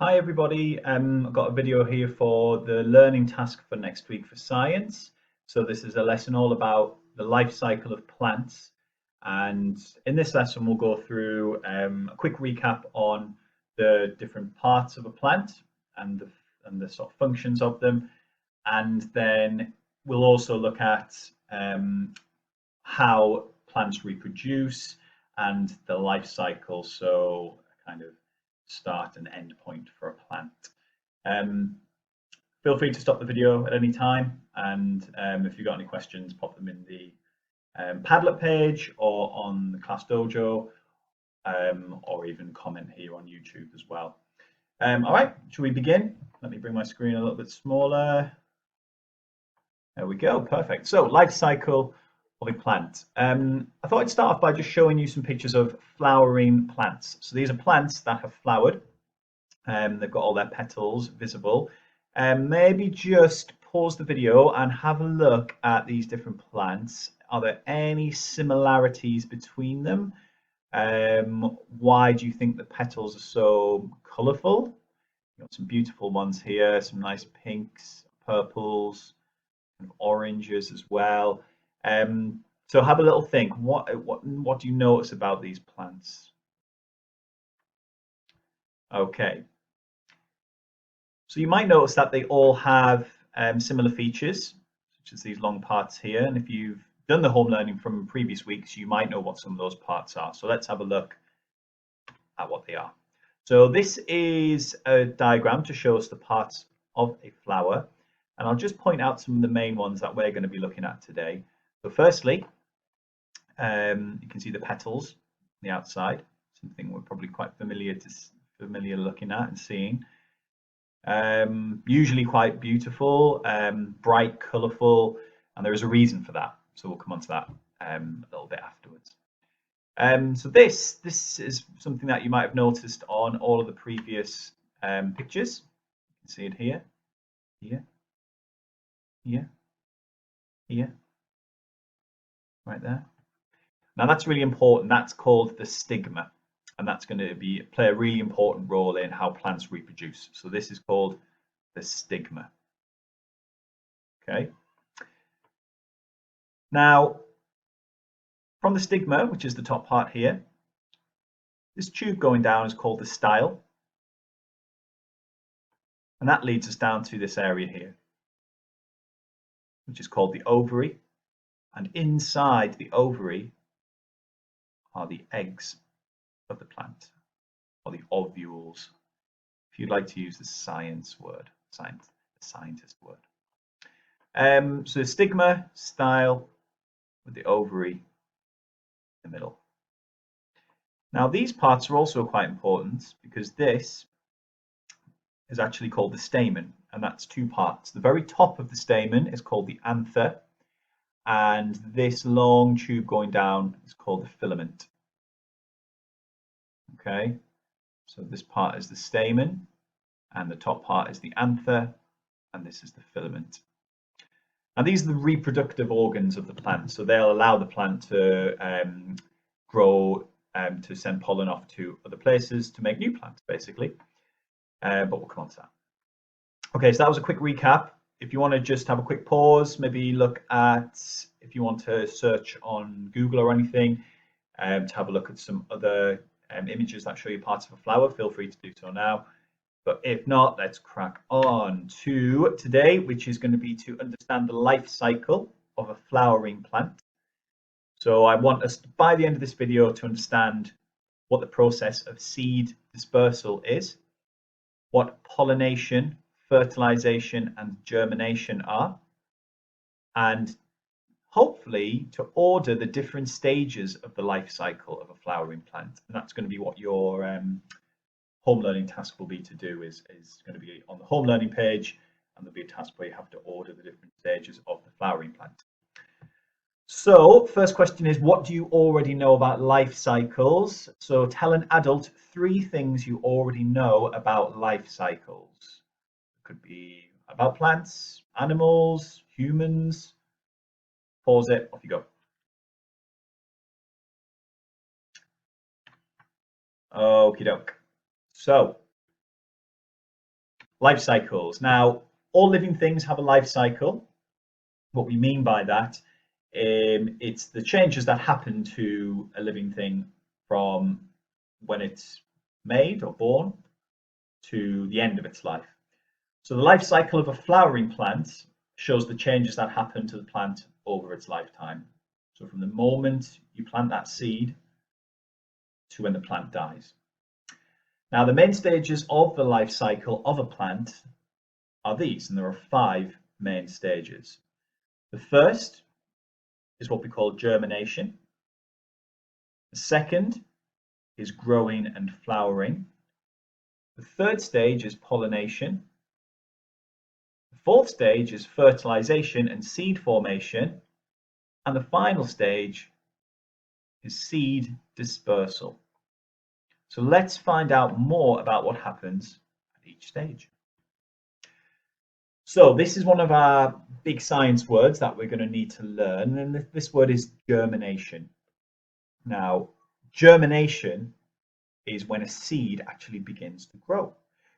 Hi everybody, I've got a video here for the learning task for next week for science. So this is a lesson all about the life cycle of plants, and in this lesson we'll go through a quick recap on the different parts of a plant and the sort of functions of them, and then we'll also look at how plants reproduce and the life cycle, so kind of start and end point for a plant. Um, Feel free to stop the video at any time, and if you've got any questions, pop them in the Padlet page or on the Class Dojo, or even comment here on YouTube as well. All right, shall we begin? Let me bring my screen a little bit smaller. There we go, perfect. So life cycle of a plant. I thought I'd start off by just showing you some pictures of flowering plants. So these are plants that have flowered. They've got all their petals visible. Maybe just pause the video and have a look at these different plants. Are there any similarities between them? Why do you think the petals are so colourful? You've got some beautiful ones here, some nice pinks, purples, and oranges as well. So have a little think. What do you notice about these plants? Okay. So you might notice that they all have similar features, such as these long parts here. And if you've done the home learning from previous weeks, you might know what some of those parts are. So let's have a look at what they are. So this is a diagram to show us the parts of a flower. And I'll just point out some of the main ones that we're going to be looking at today. So firstly, you can see the petals on the outside, something we're probably quite familiar looking at and seeing. Usually quite beautiful, bright, colourful, and there is a reason for that. So we'll come on to that a little bit afterwards. So this is something that you might have noticed on all of the previous pictures. You can see it here, here, here, here, right there. Now that's really important. That's called the stigma. And that's going to play a really important role in how plants reproduce. So this is called the stigma. Okay. Now, from the stigma, which is the top part here, this tube going down is called the style. And that leads us down to this area here, which is called the ovary. And inside the ovary are the eggs of the plant, or the ovules, if you'd like to use the scientist word. So the stigma, style, with the ovary in the middle. Now these parts are also quite important because this is actually called the stamen, and that's two parts. The very top of the stamen is called the anther, and this long tube going down is called the filament. Okay, so this part is the stamen, and the top part is the anther, and this is the filament. Now these are the reproductive organs of the plant, so they'll allow the plant to grow, to send pollen off to other places to make new plants, basically. But we'll come on to that. Okay, so that was a quick recap. If you want to just have a quick pause, maybe look at, if you want to search on Google or anything, to have a look at some other images that show you parts of a flower, feel free to do so now. But if not, let's crack on to today, which is going to be to understand the life cycle of a flowering plant. So I want us, by the end of this video, to understand what the process of seed dispersal is, what pollination, fertilization, and germination are, and hopefully to order the different stages of the life cycle of a flowering plant. And that's going to be what your home learning task will be to do, is going to be on the home learning page, and there'll be a task where you have to order the different stages of the flowering plant. So first question is, what do you already know about life cycles? So tell an adult 3 things you already know about life cycles. It could be about plants, animals, humans. Pause it, off you go. Okie doke. So Life cycles. Now, all living things have a life cycle. What we mean by that, it's the changes that happen to a living thing from when it's made or born to the end of its life. So the life cycle of a flowering plant shows the changes that happen to the plant over its lifetime. So from the moment you plant that seed to when the plant dies. Now the main stages of the life cycle of a plant are these, and there are 5 main stages. The first is what we call germination. The second is growing and flowering. The third stage is pollination. The fourth stage is fertilization and seed formation. And the final stage is seed dispersal. So let's find out more about what happens at each stage. So this is one of our big science words that we're going to need to learn, and this word is germination. Now, germination is when a seed actually begins to grow.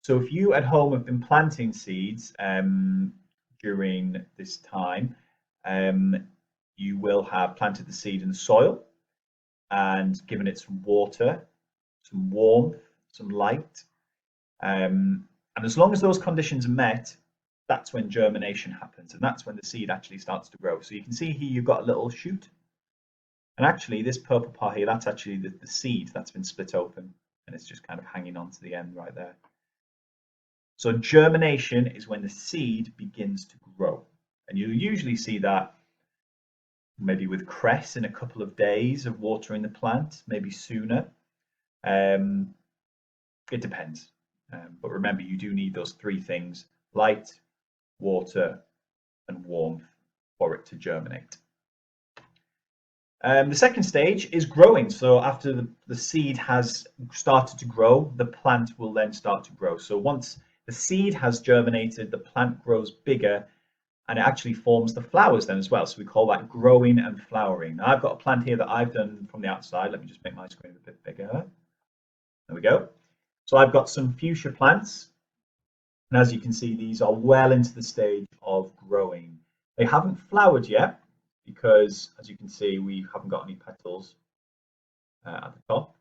So if you at home have been planting seeds during this time, you will have planted the seed in the soil and given it some water, some warmth, some light. And as long as those conditions are met, that's when germination happens, and that's when the seed actually starts to grow. So you can see here you've got a little shoot, and actually this purple part here, that's actually the seed that's been split open, and it's just kind of hanging on to the end right there. So germination is when the seed begins to grow, and you'll usually see that maybe with cress in a couple of days of watering the plant, maybe sooner. It depends, but remember you do need those 3 things: light, water and warmth for it to germinate. The second stage is growing. So after the seed has started to grow, the plant will then start to grow. So once the seed has germinated, the plant grows bigger and it actually forms the flowers then as well. So we call that growing and flowering. Now I've got a plant here that I've done from the outside. Let me just make my screen a bit bigger. There we go. So I've got some fuchsia plants. And as you can see, these are well into the stage of growing. They haven't flowered yet because, as you can see, we haven't got any petals at the top.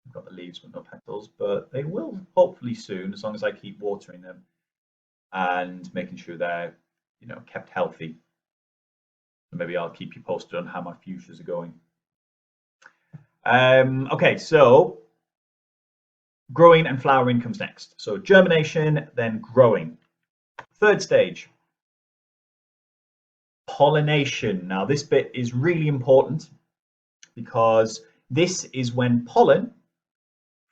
We've got the leaves but no petals, but they will hopefully soon, as long as I keep watering them and making sure they're, kept healthy. So maybe I'll keep you posted on how my fuchsias are going. Okay, so growing and flowering comes next. So germination, then growing. Third stage, pollination. Now this bit is really important because this is when pollen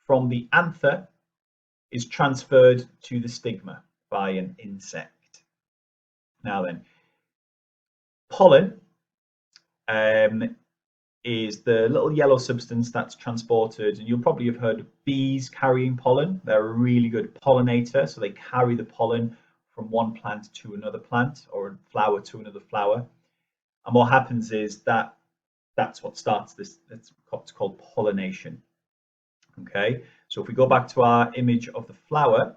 from the anther is transferred to the stigma by an insect. Now then, pollen is the little yellow substance that's transported, and you'll probably have heard of bees carrying pollen. They're a really good pollinator, so they carry the pollen from one plant to another plant, or a flower to another flower. And what happens is that's what starts this. It's called pollination. Okay, so if we go back to our image of the flower,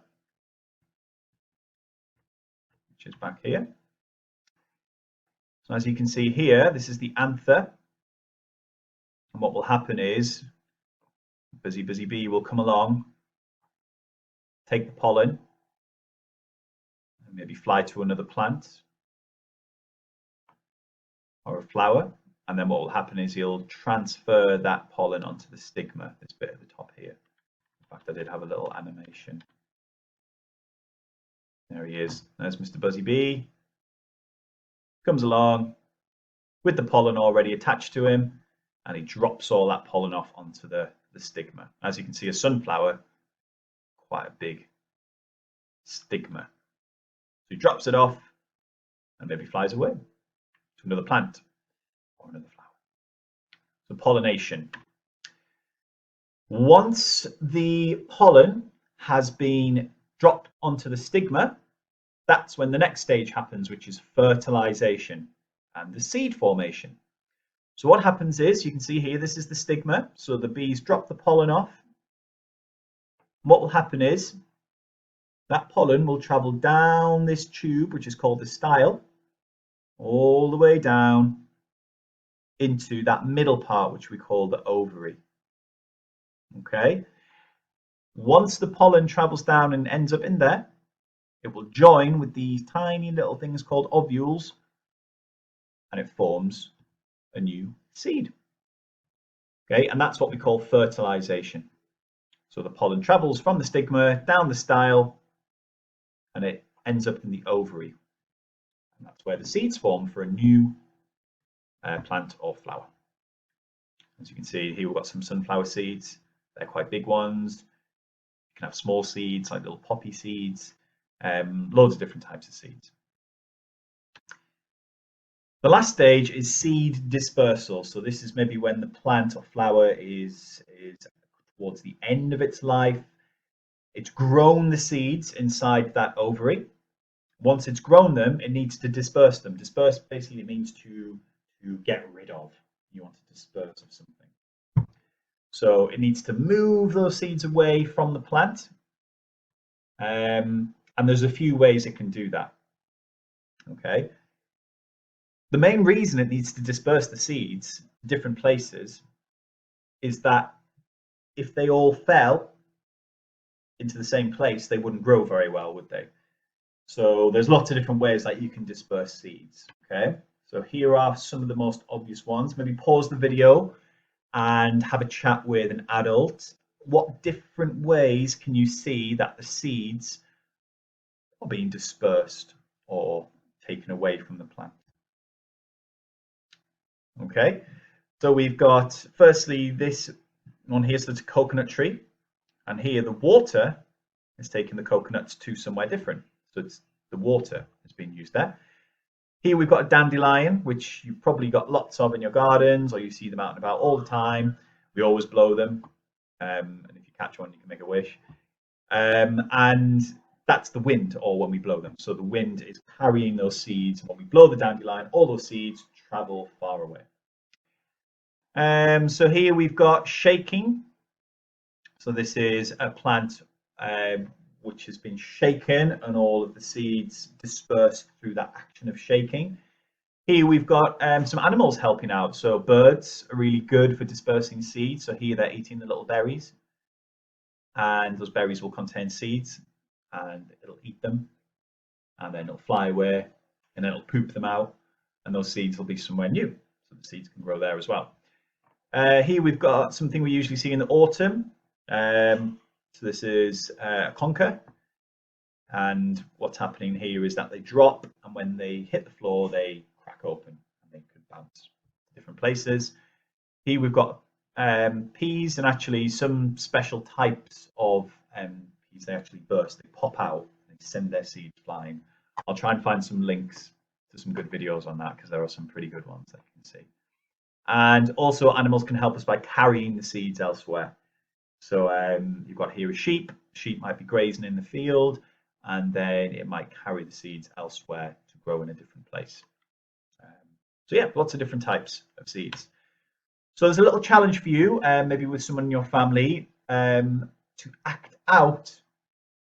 which is back here. So as you can see here, this is the anther. And what will happen is, busy bee will come along, take the pollen, and maybe fly to another plant or a flower. And then what will happen is he'll transfer that pollen onto the stigma, this bit at the top here. In fact, I did have a little animation. There he is. There's Mr. Buzzy Bee. Comes along with the pollen already attached to him, and he drops all that pollen off onto the stigma. As you can see, a sunflower, quite a big stigma. So he drops it off and maybe flies away to another plant or another flower. So pollination. Once the pollen has been dropped onto the stigma, that's when the next stage happens, which is fertilization and the seed formation. So what happens is, you can see here, this is the stigma. So the bees drop the pollen off. What will happen is that pollen will travel down this tube, which is called the style, all the way down into that middle part, which we call the ovary. Okay. Once the pollen travels down and ends up in there, it will join with these tiny little things called ovules, and it forms a new seed. Okay, and that's what we call fertilization. So the pollen travels from the stigma down the style, and it ends up in the ovary. And that's where the seeds form for a new plant or flower. As you can see here, we've got some sunflower seeds. They're quite big ones. You can have small seeds like little poppy seeds, loads of different types of seeds. The last stage is seed dispersal. So this is maybe when the plant or flower is towards the end of its life. It's grown the seeds inside that ovary. Once it's grown them, it needs to disperse them. Disperse basically means to get rid of. You want to disperse of something. So it needs to move those seeds away from the plant. And there's a few ways it can do that. Okay. The main reason it needs to disperse the seeds to different places is that if they all fell into the same place, they wouldn't grow very well, would they? So there's lots of different ways that you can disperse seeds. Okay, so here are some of the most obvious ones. Maybe pause the video and have a chat with an adult. What different ways can you see that the seeds are being dispersed or taken away from the plant? Okay, so we've got firstly this one here, so it's a coconut tree, and here the water is taking the coconuts to somewhere different. So it's the water is being used there. Here we've got a dandelion, which you've probably got lots of in your gardens, or you see them out and about all the time. We always blow them, and if you catch one, you can make a wish. And that's the wind, or when we blow them. So the wind is carrying those seeds. When we blow the dandelion, all those seeds travel far away. So here we've got shaking. So this is a plant which has been shaken, and all of the seeds dispersed through that action of shaking. Here we've got some animals helping out. So birds are really good for dispersing seeds. So here they're eating the little berries, and those berries will contain seeds, and it'll eat them, and then it'll fly away, and then it'll poop them out, and those seeds will be somewhere new. So the seeds can grow there as well. Here we've got something we usually see in the autumn. So this is a conker, and what's happening here is that they drop, and when they hit the floor, they crack open, and they could bounce to different places. Here we've got peas, and actually some special types of peas, they actually burst, they pop out, and they send their seeds flying. I'll try and find some links to some good videos on that, because there are some pretty good ones that you can see. And also animals can help us by carrying the seeds elsewhere. So you've got here a sheep. Sheep might be grazing in the field, and then it might carry the seeds elsewhere to grow in a different place. So yeah, lots of different types of seeds. So there's a little challenge for you, maybe with someone in your family, to act out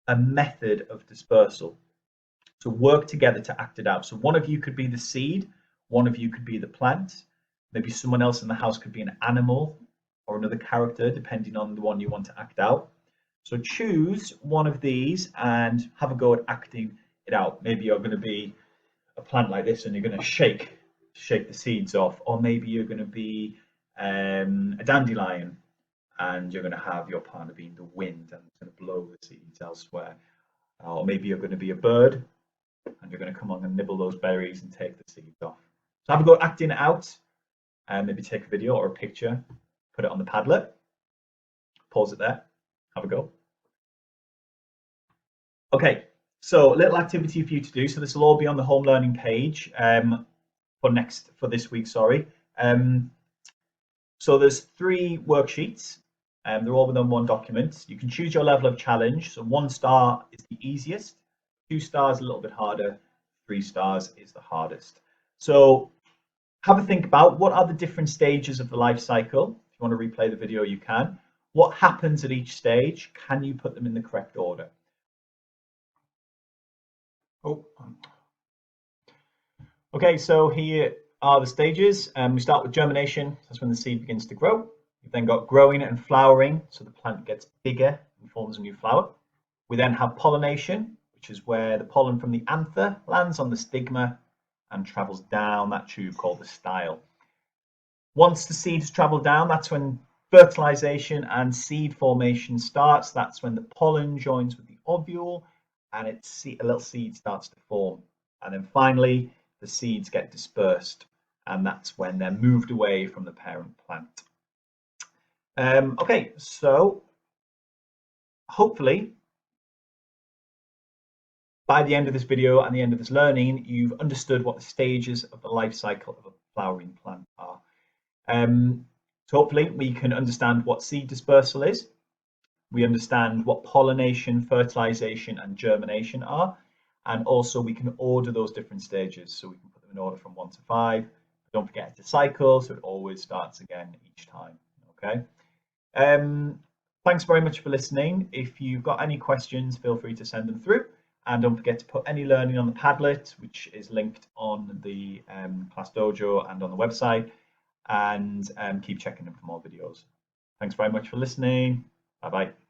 a method of dispersal. So work together to act it out. So one of you could be the seed, one of you could be the plant, maybe someone else in the house could be an animal or another character, depending on the one you want to act out. So choose one of these and have a go at acting it out. Maybe you're going to be a plant like this, and you're going to shake the seeds off, or maybe you're going to be a dandelion, and you're going to have your partner being the wind, and it's going to blow the seeds elsewhere. Or maybe you're going to be a bird, and you're going to come on and nibble those berries and take the seeds off. So have a go at acting it out, and maybe take a video or a picture, put it on the Padlet, pause it there, have a go. Okay, so a little activity for you to do. So this will all be on the home learning page for this week. Sorry. So there's 3 worksheets, and they're all within one document. You can choose your level of challenge. So 1 star is the easiest, 2 stars a little bit harder, 3 stars is the hardest. So have a think about what are the different stages of the life cycle. If you want to replay the video, you can. What happens at each stage? Can you put them in the correct order? Okay, so here are the stages. We start with germination. That's when the seed begins to grow. You've then got growing and flowering, so the plant gets bigger and forms a new flower. We then have pollination, which is where the pollen from the anther lands on the stigma and travels down that tube called the style. Once the seeds travel down, that's when fertilization and seed formation starts. That's when the pollen joins with the ovule and a little seed starts to form. And then finally, the seeds get dispersed, and that's when they're moved away from the parent plant. Okay, so hopefully by the end of this video and the end of this learning, you've understood what the stages of the life cycle of a flowering plant are. So hopefully we can understand what seed dispersal is. We understand what pollination, fertilization, and germination are. And also we can order those different stages. So we can put them in order from 1 to 5. Don't forget it's a cycle, so it always starts again each time. Okay. Thanks very much for listening. If you've got any questions, feel free to send them through. And don't forget to put any learning on the Padlet, which is linked on the Class Dojo and on the website. And keep checking them for more videos. Thanks very much for listening. Bye-bye.